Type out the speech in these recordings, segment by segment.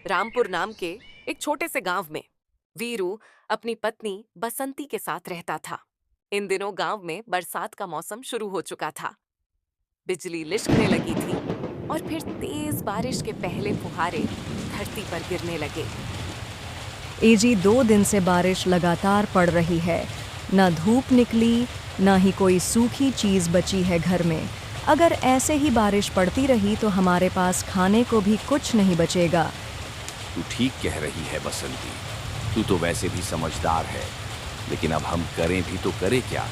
रामपुर नाम के एक छोटे से गांव में वीरू अपनी पत्नी बसंती के साथ रहता था। इन दिनों गांव में बरसात का मौसम शुरू हो चुका था। बिजली लिशकने लगी थी और फिर तेज बारिश के पहले फुहारे धरती पर गिरने लगे। एजी 2 दिन से बारिश लगातार पड़ रही है। न धूप निकली, न ही कोई सूखी चीज बची है घर में। अगर ऐसे ही बारिश पड़ती रही तो हमारे पास खाने को भी कुछ नहीं बचेगा। तू ठीक कह रही है बसंती, तू तो वैसे भी समझदार है, लेकिन अब हम करें भी तो करें क्या?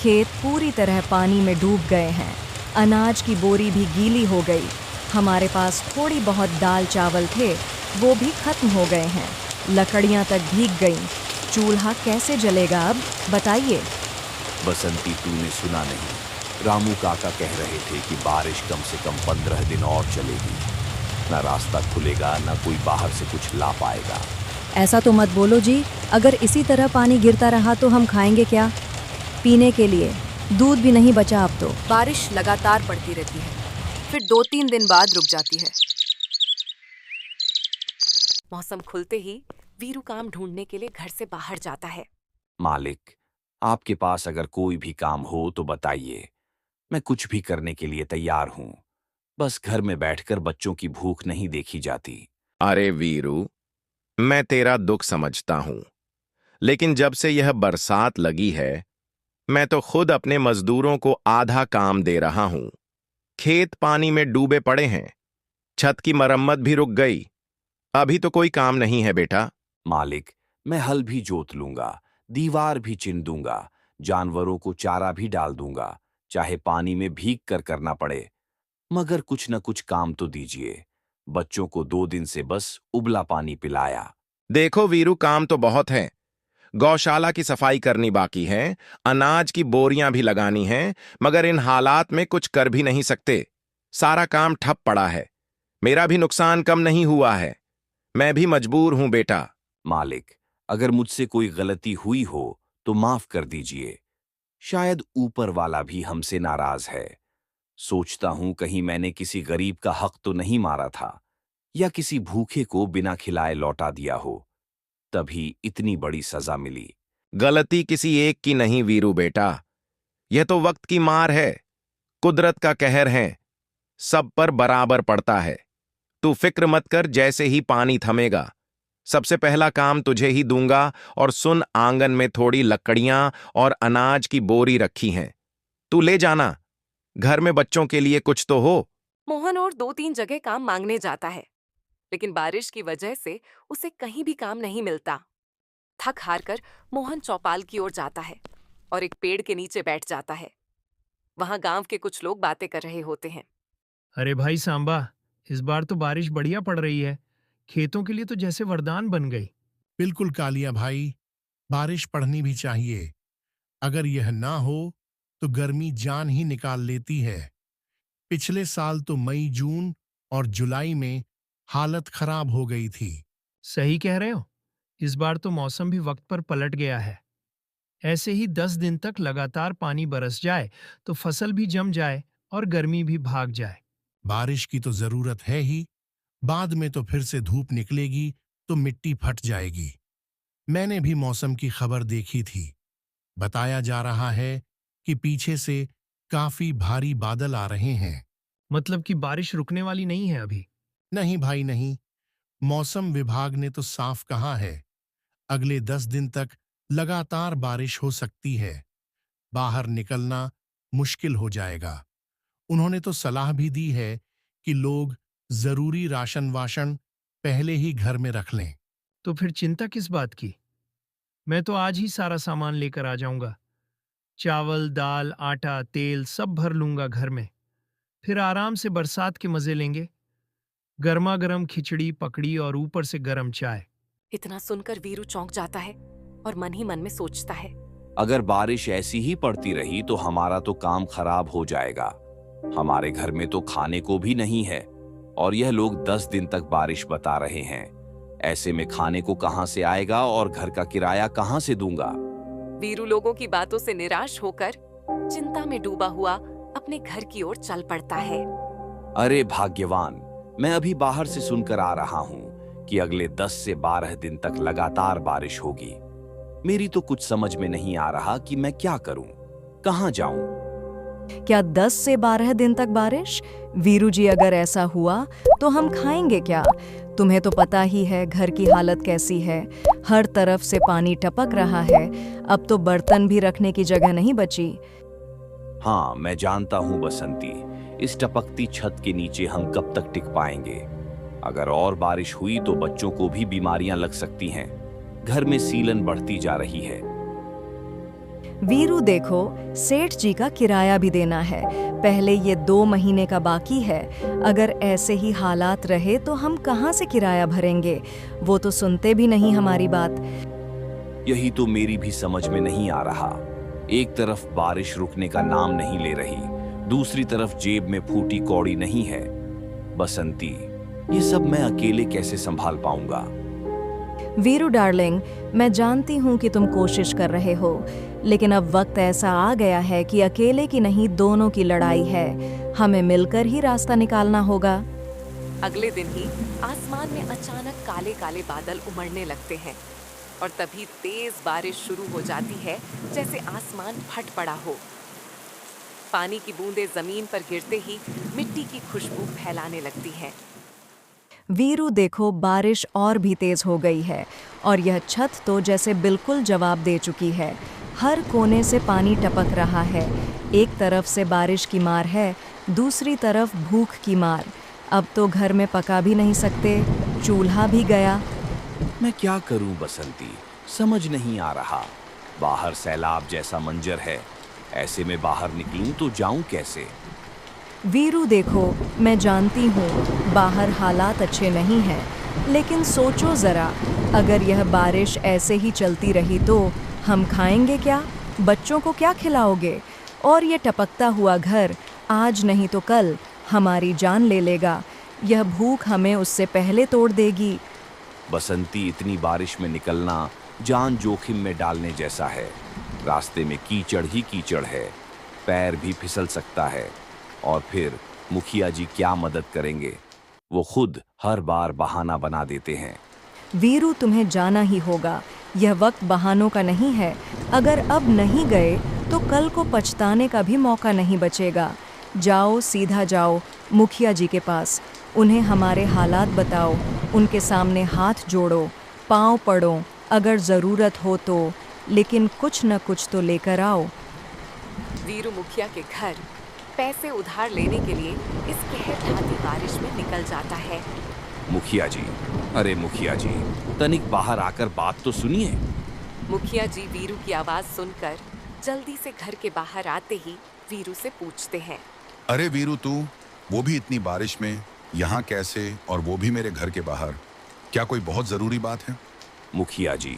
खेत पूरी तरह पानी में डूब गए हैं। अनाज की बोरी भी गीली हो गई। हमारे पास थोड़ी बहुत दाल चावल थे, वो भी खत्म हो गए हैं। लकड़ियां तक भीग गईं। चूल्हा कैसे जलेगा अब, बताइए। बसंती, तूने सुना नहीं? रामू काका कह रहे थे कि बारिश कम से कम 15 दिन और चलेगी। ना रास्ता खुलेगा, ना कोई बाहर से कुछ ला पाएगा। ऐसा तो मत बोलो जी। अगर इसी तरह पानी गिरता रहा तो हम खाएंगे क्या? पीने के लिए दूध भी नहीं बचा अब तो। बारिश लगातार पड़ती रहती है, फिर 2-3 दिन बाद रुक जाती है। मौसम खुलते ही वीरू काम ढूंढने के लिए घर से बाहर जाता है। मालिक, आपके पास अगर कोई भी काम हो तो बताइए। मैं कुछ भी करने के लिए तैयार हूं। बस घर में बैठकर बच्चों की भूख नहीं देखी जाती। अरे वीरू, मैं तेरा दुख समझता हूं, लेकिन जब से यह बरसात लगी है, मैं तो खुद अपने मजदूरों को आधा काम दे रहा हूं। खेत पानी में डूबे पड़े हैं, छत की मरम्मत भी रुक गई। अभी तो कोई काम नहीं है बेटा। मालिक, मैं हल भी जोत लूंगा, दीवार भी चिन दूंगा, जानवरों को चारा भी डाल दूंगा, चाहे पानी में भीग कर करना पड़े, मगर कुछ न कुछ काम तो दीजिए। बच्चों को 2 दिन से बस उबला पानी पिलाया। देखो वीरू, काम तो बहुत है। गौशाला की सफाई करनी बाकी है, अनाज की बोरियां भी लगानी हैं, मगर इन हालात में कुछ कर भी नहीं सकते। सारा काम ठप पड़ा है। मेरा भी नुकसान कम नहीं हुआ है। मैं भी मजबूर हूं बेटा। मालिक, अगर मुझसे कोई गलती हुई हो तो माफ कर दीजिए। शायद ऊपर वाला भी हमसे नाराज है। सोचता हूं कहीं मैंने किसी गरीब का हक तो नहीं मारा था, या किसी भूखे को बिना खिलाए लौटा दिया हो, तभी इतनी बड़ी सजा मिली। गलती किसी एक की नहीं वीरू बेटा, यह तो वक्त की मार है, कुदरत का कहर है, सब पर बराबर पड़ता है। तू फिक्र मत कर, जैसे ही पानी थमेगा सबसे पहला काम तुझे ही दूंगा। और सुन, आंगन में थोड़ी लकड़ियां और अनाज की बोरी रखी हैं, तू ले जाना। घर में बच्चों के लिए कुछ तो हो। मोहन और 2-3 जगह काम मांगने जाता है, लेकिन बारिश की वजह से उसे कहीं भी काम नहीं मिलता। थक हार कर मोहन चौपाल की ओर जाता है और एक पेड़ के नीचे बैठ जाता है। वहां गांव के कुछ लोग बातें कर रहे होते हैं। अरे भाई सांबा, इस बार तो बारिश बढ़िया पड़ रही है। खेतों के लिए तो जैसे वरदान बन गई। बिल्कुल कालिया भाई, बारिश पड़नी भी चाहिए। अगर यह ना हो तो गर्मी जान ही निकाल लेती है। पिछले साल तो मई, जून और जुलाई में हालत खराब हो गई थी। सही कह रहे हो, इस बार तो मौसम भी वक्त पर पलट गया है। ऐसे ही 10 दिन तक लगातार पानी बरस जाए तो फसल भी जम जाए और गर्मी भी भाग जाए। बारिश की तो जरूरत है ही, बाद में तो फिर से धूप निकलेगी तो मिट्टी फट जाएगी। मैंने भी मौसम की खबर देखी थी। बताया जा रहा है कि पीछे से काफी भारी बादल आ रहे हैं। मतलब कि बारिश रुकने वाली नहीं है अभी? नहीं भाई नहीं, मौसम विभाग ने तो साफ कहा है, अगले 10 दिन तक लगातार बारिश हो सकती है। बाहर निकलना मुश्किल हो जाएगा। उन्होंने तो सलाह भी दी है कि लोग जरूरी राशन वाशन पहले ही घर में रख लें। तो फिर चिंता किस बात की? मैं तो आज ही सारा सामान लेकर आ जाऊंगा। चावल, दाल, आटा, तेल सब भर लूंगा घर में। फिर आराम से बरसात के मजे लेंगे। गर्मा गर्म खिचड़ी, पकड़ी और ऊपर से गर्म चाय। इतना सुनकर वीरू चौंक जाता है और मन ही मन में सोचता है, अगर बारिश ऐसी ही पड़ती रही तो हमारा तो काम खराब हो जाएगा। हमारे घर में तो खाने को भी नहीं है, और यह लोग 10 दिन तक बारिश बता रहे हैं। ऐसे में खाने को कहां से आएगा और घर का किराया कहां से दूंगा? वीरू लोगों की बातों से निराश होकर चिंता में डूबा हुआ अपने घर की ओर चल पड़ता है। अरे भाग्यवान, मैं अभी बाहर से सुनकर आ रहा हूं कि अगले 10 से 12 दिन तक लगातार बारिश होगी। मेरी तो कुछ समझ में नहीं आ रहा कि मैं क्या करूं, कहां जाऊं। क्या 10 से 12 दिन तक बारिश? वीरू जी, अगर ऐसा हुआ तो हम खाएंगे क्या? तुम्हें तो पता ही है घर की हालत कैसी है। हर तरफ से पानी टपक रहा है। अब तो बर्तन भी रखने की जगह नहीं बची। हाँ, मैं जानता हूं बसंती, इस टपकती छत के नीचे हम कब तक टिक पाएंगे। अगर और बारिश हुई तो बच्चों को भी बीमारियां लग सकती हैं। घर में सीलन बढ़ती जा रही है। वीरू देखो, सेठ जी का किराया भी देना है। पहले ये 2 महीने का बाकी है। अगर ऐसे ही हालात रहे तो हम कहाँ से किराया भरेंगे? वो तो सुनते भी नहीं हमारी बात। यही तो मेरी भी समझ में नहीं आ रहा। एक तरफ बारिश रुकने का नाम नहीं ले रही, दूसरी तरफ जेब में फूटी कौड़ी नहीं है। बसंती, ये सब मैं अकेले कैसे संभाल पाऊंगा? वीरू डार्लिंग, मैं जानती हूँ कि तुम कोशिश कर रहे हो, लेकिन अब वक्त ऐसा आ गया है कि अकेले की नहीं, दोनों की लड़ाई है। हमें मिलकर ही रास्ता निकालना होगा। अगले दिन ही आसमान में अचानक काले काले बादल उमड़ने लगते हैं और तभी तेज बारिश शुरू हो जाती है, जैसे आसमान फट पड़ा हो। पानी की बूंदें जमीन पर गिरते ही मिट्टी की खुशबू फैलाने लगती हैं। वीरू देखो, बारिश और भी तेज हो गई है और यह छत तो जैसे बिल्कुल जवाब दे चुकी है। हर कोने से पानी टपक रहा है। एक तरफ से बारिश की मार है, दूसरी तरफ भूख की मार। अब तो घर में पका भी नहीं सकते, चूल्हा भी गया। मैं क्या करूं बसंती, समझ नहीं आ रहा। बाहर सैलाब जैसा मंजर है, ऐसे में बाहर निकलूं तो जाऊं कैसे? वीरू देखो, मैं जानती हूँ बाहर हालात अच्छे नहीं हैं, लेकिन सोचो ज़रा, अगर यह बारिश ऐसे ही चलती रही तो हम खाएंगे क्या? बच्चों को क्या खिलाओगे? और ये टपकता हुआ घर आज नहीं तो कल हमारी जान ले लेगा। यह भूख हमें उससे पहले तोड़ देगी। बसंती, इतनी बारिश में निकलना जान जोखिम में डालने जैसा है। रास्ते में कीचड़ ही कीचड़ है, पैर भी फिसल सकता है। और फिर मुखिया जी क्या मदद करेंगे? वो खुद हर बार बहाना बना देते हैं। वीरू, तुम्हें जाना ही होगा। यह वक्त बहानों का नहीं है। अगर अब नहीं गए तो कल को पछताने का भी मौका नहीं बचेगा। जाओ, सीधा जाओ मुखिया जी के पास। उन्हें हमारे हालात बताओ, उनके सामने हाथ जोड़ो, पांव पड़ो, अगर ज़रूरत हो तो, लेकिन कुछ न कुछ तो लेकर आओ। वीरू मुखिया के घर पैसे उधार लेने के लिए इस कहरठाती बारिश में निकल जाता है। मुखिया जी, अरे मुखिया जी, तनिक बाहर आकर बात तो सुनिए। मुखिया जी वीरू की आवाज सुनकर जल्दी से घर के बाहर आते ही वीरू से पूछते हैं, अरे वीरू, तू वो भी इतनी बारिश में यहाँ कैसे, और वो भी मेरे घर के बाहर? क्या कोई बहुत जरूरी बात है? मुखिया जी,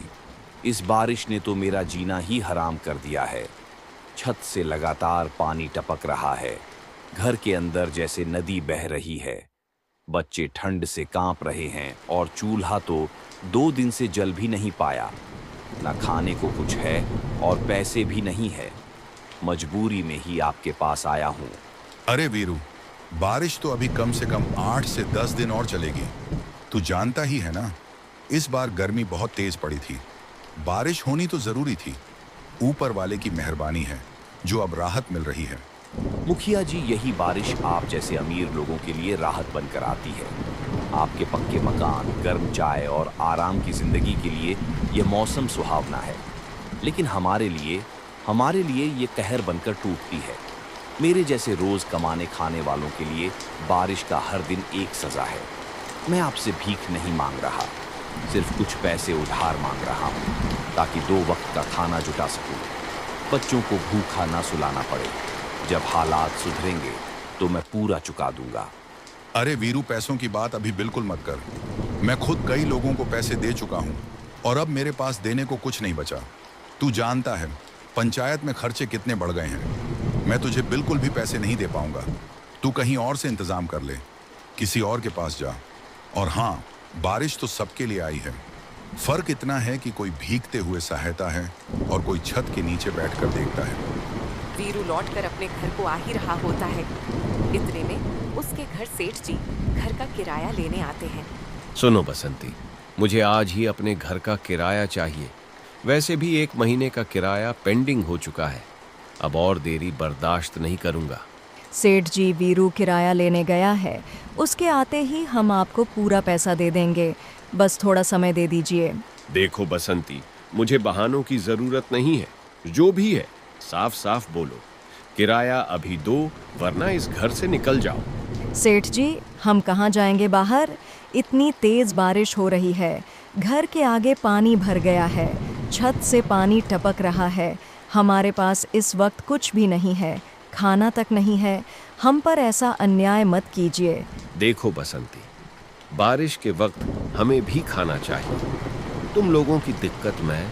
इस बारिश ने तो मेरा जीना ही हराम कर दिया है। छत से लगातार पानी टपक रहा है। घर के अंदर जैसे नदी बह रही है। बच्चे ठंड से कांप रहे हैं और चूल्हा तो 2 दिन से जल भी नहीं पाया। न खाने को कुछ है और पैसे भी नहीं है। मजबूरी में ही आपके पास आया हूँ। अरे वीरू, बारिश तो अभी कम से कम 8 से 10 दिन और चलेगी। तू जानता ही है ना, इस बार गर्मी बहुत तेज पड़ी थी। बारिश होनी तो जरूरी थी। ऊपर वाले की मेहरबानी है जो अब राहत मिल रही है। मुखिया जी, यही बारिश आप जैसे अमीर लोगों के लिए राहत बनकर आती है। आपके पक्के मकान, गर्म चाय और आराम की जिंदगी के लिए ये मौसम सुहावना है, लेकिन हमारे लिए ये कहर बनकर टूटती है। मेरे जैसे रोज कमाने खाने वालों के लिए बारिश का हर दिन एक सजा है। मैं आपसे भीख नहीं मांग रहा, सिर्फ कुछ पैसे उधार मांग रहा हूँ, ताकि 2 वक्त का खाना जुटा सकूं, बच्चों को भूखा ना सुलाना पड़े। जब हालात सुधरेंगे तो मैं पूरा चुका दूंगा। अरे वीरू, पैसों की बात अभी बिल्कुल मत कर। मैं खुद कई लोगों को पैसे दे चुका हूँ और अब मेरे पास देने को कुछ नहीं बचा। तू जानता है पंचायत में खर्चे कितने बढ़ गए हैं। मैं तुझे बिल्कुल भी पैसे नहीं दे पाऊंगा। तू कहीं और से इंतजाम कर ले, किसी और के पास जा। और हाँ, बारिश तो सबके लिए आई है। फर्क इतना है कि कोई भीगते हुए सहायता है और कोई छत के नीचे बैठकर देखता है। वीरू लौटकर अपने घर को आ ही रहा होता है। इतने में उसके घर सेठ जी घर का किराया लेने आते हैं। सुनो बसंती, मुझे आज ही अपने घर का किराया चाहिए। वैसे भी 1 महीने का किराया पेंडिंग हो चुका है। अब और देरी बर्दाश्त नहीं करूंगा। सेठ जी, वीरू किराया लेने गया है। उसके आते ही हम आपको पूरा पैसा दे देंगे। बस थोड़ा समय दे दीजिए। देखो बसंती, मुझे बहानों की जरूरत नहीं है। जो भी है साफ साफ बोलो। किराया अभी दो, वरना इस घर से निकल जाओ। सेठ जी, हम कहाँ जाएंगे बाहर? इतनी तेज बारिश हो रही है। घर के आगे पानी भर गया है। छत से पानी टपक रहा है। हमारे पास इस वक्त कुछ भी नहीं है। खाना तक नहीं है। हम पर ऐसा अन्याय मत कीजिए। देखो बसंती, बारिश के वक्त हमें भी खाना चाहिए। तुम लोगों की दिक्कत मैं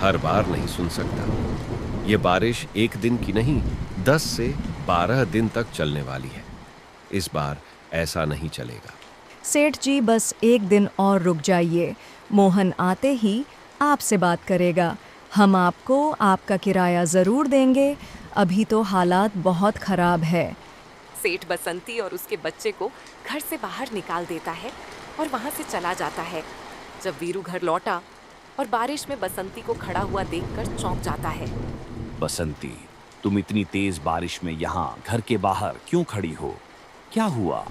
हर बार नहीं सुन सकता। ये बारिश 1 दिन की नहीं, 10 से 12 दिन तक चलने वाली है। इस बार ऐसा नहीं चलेगा। सेठ जी, बस 1 दिन और रुक जाइए। मोहन आते ही आपसे बात करेगा। हम आपको आपका किराया ज़रूर देंगे। अभी तो हालात बहुत ख़राब है। सेठ बसंती और उसके बच्चे को घर से बाहर निकाल देता है और वहां से चला जाता है। जब वीरू घर लौटा और बारिश में बसंती को खड़ा हुआ देखकर चौंक जाता है। बसंती, तुम इतनी तेज बारिश में यहाँ घर के बाहर क्यों खड़ी हो? क्या हुआ?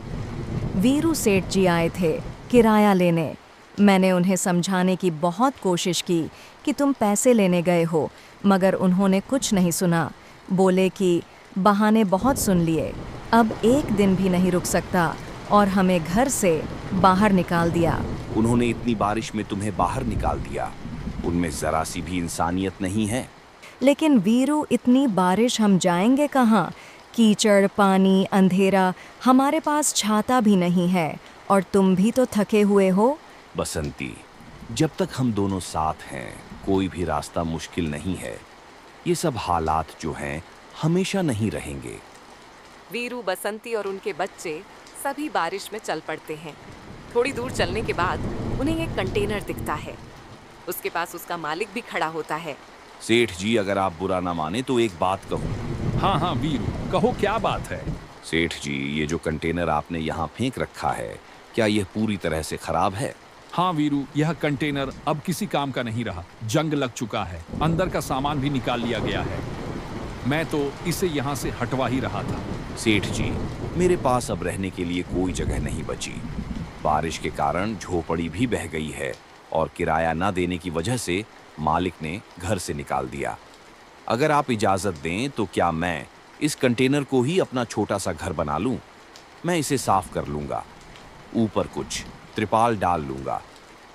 वीरू सेठ जी आए थे किराया लेने। मैंने उन्हें समझाने की बहुत कोशिश की कि तुम पैसे लेने गए हो, मगर उन्होंने कुछ नहीं सुना। बोले कि बहाने बहुत सुन लिए, अब 1 दिन भी नहीं रुक सकता, और हमें घर से बाहर निकाल दिया। उन्होंने इतनी बारिश में तुम्हें बाहर निकाल दिया? उनमें जरा सी भी इंसानियत नहीं है। लेकिन वीरू, इतनी बारिश हम जाएंगे कहाँ? कीचड़, पानी, अंधेरा, हमारे पास छाता भी नहीं है, और तुम भी तो थके हुए हो। बसंती, जब तक हम दोनों साथ हैं, कोई भी रास्ता मुश्किल नहीं है। ये सब हालात जो हैं, हमेशा नहीं रहेंगे। वीरू, बसंती और उनके बच्चे सभी बारिश में चल पड़ते हैं। थोड़ी दूर चलने के बाद उन्हें एक कंटेनर दिखता है। उसके पास उसका मालिक भी खड़ा होता है। सेठ जी, अगर आप बुरा ना माने तो एक बात कहूँ। हाँ हाँ वीरू, कहो क्या बात है। सेठ जी, ये जो कंटेनर आपने यहाँ फेंक रखा है, क्या यह पूरी तरह से खराब है? हाँ वीरू, यह कंटेनर अब किसी काम का नहीं रहा। जंग लग चुका है, अंदर का सामान भी निकाल लिया गया है। मैं तो इसे यहाँ से हटवा ही रहा था। सेठ जी, मेरे पास अब रहने के लिए कोई जगह नहीं बची। बारिश के कारण झोपड़ी भी बह गई है, और किराया न देने की वजह से मालिक ने घर से निकाल दिया। अगर आप इजाज़त दें तो क्या मैं इस कंटेनर को ही अपना छोटा सा घर बना लूं? मैं इसे साफ कर लूंगा, ऊपर कुछ त्रिपाल डाल लूंगा।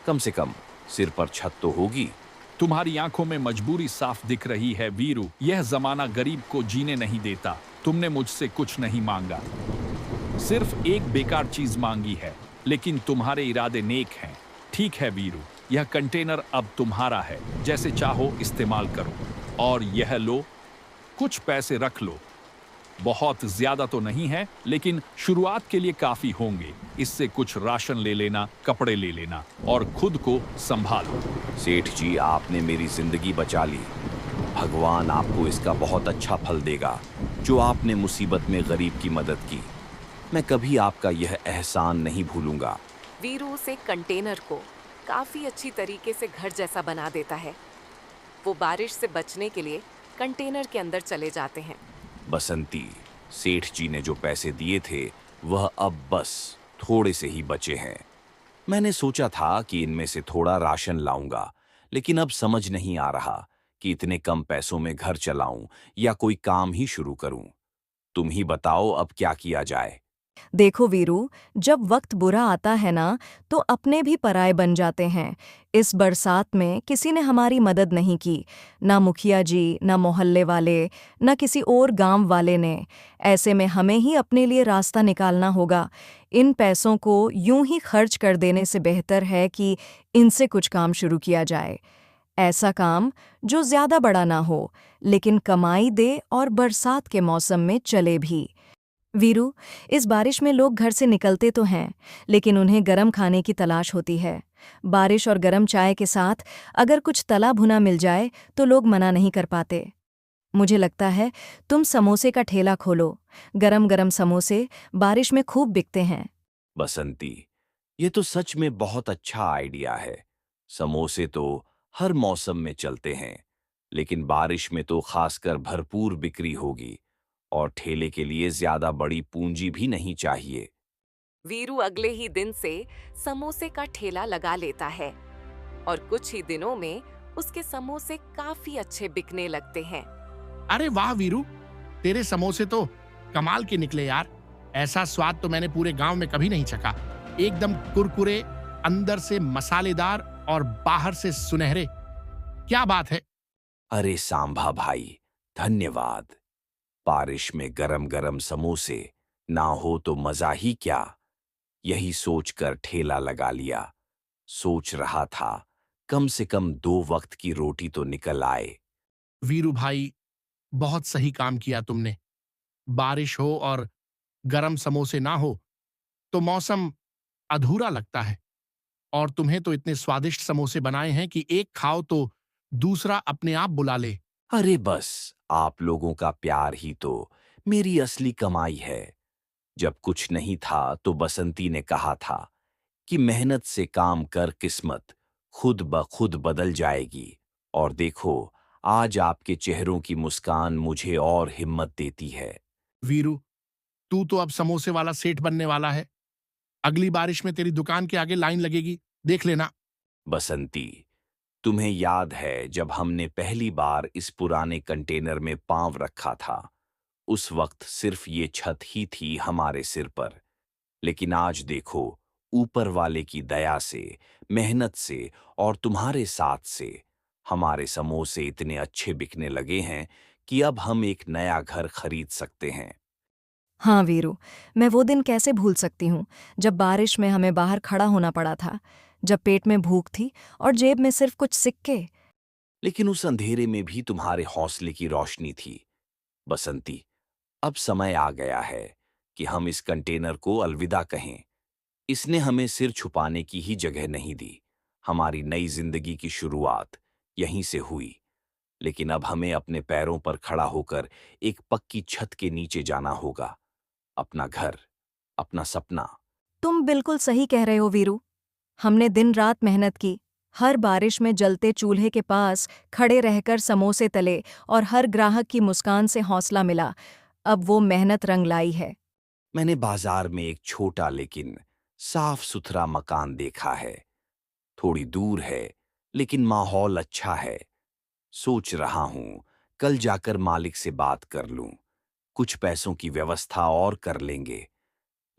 कम से कम सिर पर छत तो होगी। तुम्हारी आंखों में मजबूरी साफ दिख रही है वीरू। यह जमाना गरीब को जीने नहीं देता। तुमने मुझसे कुछ नहीं मांगा, सिर्फ एक बेकार चीज मांगी है, लेकिन तुम्हारे इरादे नेक हैं। ठीक है वीरू, यह कंटेनर अब तुम्हारा है। जैसे चाहो इस्तेमाल करो, और यह लो, कुछ पैसे रख लो। बहुत ज्यादा तो नहीं है, लेकिन शुरुआत के लिए काफी होंगे। इससे कुछ राशन ले लेना, कपड़े ले लेना, और खुद को संभालो। सेठ जी, आपने मेरी जिंदगी बचा ली। भगवान आपको इसका बहुत अच्छा फल देगा, जो आपने मुसीबत में गरीब की मदद की। मैं कभी आपका यह एहसान नहीं भूलूंगा। वीरू उस एक कंटेनर को काफी अच्छी तरीके से घर जैसा बना देता है। वो बारिश से बचने के लिए कंटेनर के अंदर चले जाते हैं। बसंती, सेठ जी ने जो पैसे दिए थे, वह अब बस थोड़े से ही बचे हैं। मैंने सोचा था कि इनमें से थोड़ा राशन लाऊंगा, लेकिन अब समझ नहीं आ रहा कि इतने कम पैसों में घर चलाऊं या कोई काम ही शुरू करूं। तुम ही बताओ, अब क्या किया जाए? देखो वीरू, जब वक्त बुरा आता है ना, तो अपने भी पराये बन जाते हैं। इस बरसात में किसी ने हमारी मदद नहीं की, ना मुखिया जी, ना मोहल्ले वाले, ना किसी और गांव वाले ने। ऐसे में हमें ही अपने लिए रास्ता निकालना होगा। इन पैसों को यूं ही खर्च कर देने से बेहतर है कि इनसे कुछ काम शुरू किया जाए। ऐसा काम जो ज्यादा बड़ा ना हो, लेकिन कमाई दे और बरसात के मौसम में चले भी। वीरू, इस बारिश में लोग घर से निकलते तो हैं, लेकिन उन्हें गरम खाने की तलाश होती है। बारिश और गरम चाय के साथ अगर कुछ तला भुना मिल जाए तो लोग मना नहीं कर पाते। मुझे लगता है तुम समोसे का ठेला खोलो। गरम गरम समोसे बारिश में खूब बिकते हैं। बसंती, ये तो सच में बहुत अच्छा आइडिया है। समोसे तो हर मौसम में चलते हैं, लेकिन बारिश में तो खासकर भरपूर बिक्री होगी और ठेले के लिए ज्यादा बड़ी पूंजी भी नहीं चाहिए। वीरू अगले ही दिन से समोसे का ठेला लगा लेता है और कुछ ही दिनों में उसके समोसे काफी अच्छे बिकने लगते हैं। अरे वाह वीरू, तेरे समोसे तो कमाल के निकले यार। ऐसा स्वाद तो मैंने पूरे गांव में कभी नहीं चखा। एकदम कुरकुरे, अंदर से मसालेदार और बाहर से सुनहरे। क्या बात है। अरे सांभा भाई, धन्यवाद। बारिश में गरम गरम समोसे ना हो तो मजा ही क्या। यही सोचकर ठेला लगा लिया। सोच रहा था कम से कम 2 वक्त की रोटी तो निकल आए। वीरू भाई, बहुत सही काम किया तुमने। बारिश हो और गरम समोसे ना हो तो मौसम अधूरा लगता है। और तुम्हें तो इतने स्वादिष्ट समोसे बनाए हैं कि एक खाओ तो दूसरा अपने आप बुला ले। अरे बस, आप लोगों का प्यार ही तो मेरी असली कमाई है। जब कुछ नहीं था तो बसंती ने कहा था कि मेहनत से काम कर किस्मत खुद ब खुद बदल जाएगी। और देखो, आज आपके चेहरों की मुस्कान मुझे और हिम्मत देती है। वीरू, तू तो अब समोसे वाला सेठ बनने वाला है। अगली बारिश में तेरी दुकान के आगे लाइन लगेगी, देख लेना। बसंती, तुम्हें याद है जब हमने पहली बार इस पुराने कंटेनर में पांव रखा था? उस वक्त सिर्फ ये छत ही थी हमारे सिर पर, लेकिन आज देखो, ऊपर वाले की दया से, मेहनत से और तुम्हारे साथ से हमारे समोसे इतने अच्छे बिकने लगे हैं कि अब हम एक नया घर खरीद सकते हैं। हाँ वीरू, मैं वो दिन कैसे भूल सकती हूँ जब बारिश में हमें बाहर खड़ा होना पड़ा था, जब पेट में भूख थी और जेब में सिर्फ कुछ सिक्के। लेकिन उस अंधेरे में भी तुम्हारे हौसले की रोशनी थी। बसंती, अब समय आ गया है कि हम इस कंटेनर को अलविदा कहें। इसने हमें सिर छुपाने की ही जगह नहीं दी। हमारी नई जिंदगी की शुरुआत यहीं से हुई। लेकिन अब हमें अपने पैरों पर खड़ा होकर एक पक्की छत के नीचे जाना होगा। अपना घर, अपना सपना। तुम बिल्कुल सही कह रहे हो वीरू। हमने दिन रात मेहनत की, हर बारिश में जलते चूल्हे के पास खड़े रहकर समोसे तले और हर ग्राहक की मुस्कान से हौसला मिला। अब वो मेहनत रंग लाई है। मैंने बाजार में एक छोटा लेकिन साफ सुथरा मकान देखा है। थोड़ी दूर है, लेकिन माहौल अच्छा है। सोच रहा हूं कल जाकर मालिक से बात कर लूं। कुछ पैसों की व्यवस्था और कर लेंगे,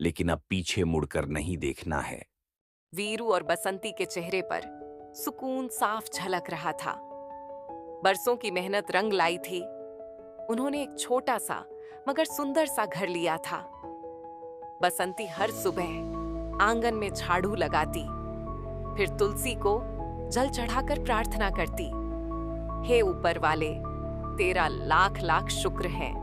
लेकिन अब पीछे मुड़कर नहीं देखना है। वीरू और बसंती के चेहरे पर सुकून साफ झलक रहा था। बरसों की मेहनत रंग लाई थी। उन्होंने एक छोटा सा मगर सुंदर सा घर लिया था। बसंती हर सुबह आंगन में झाड़ू लगाती, फिर तुलसी को जल चढ़ाकर प्रार्थना करती, हे ऊपर वाले, तेरा लाख लाख शुक्र है